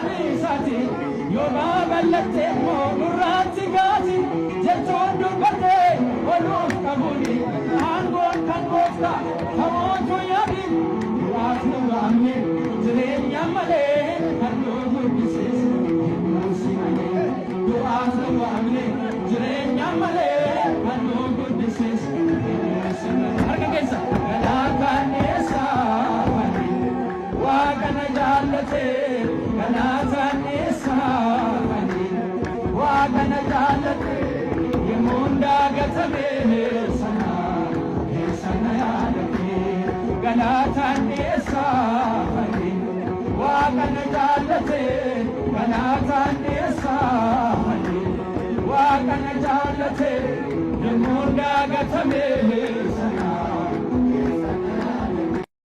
Sati, Yoga Bellate, Murati Gati, Jeton Dubate, Olu Kabuli, Hango Kangosta, Kamoto Yabi, Watu Amni, Zren Yamale, and no good disease, you ask the Amni, Zren Yamale, and no good disease, Arkagensa, Galakanesa, Wakana Jalate. Kanazanesa, Wakana Jalate, Yamunda Gatame, Sana, Sana Yadake, Ganatanesa, Wakana Jalate, Ganatanesa, Wakana Jalate, Yamunda Gatame.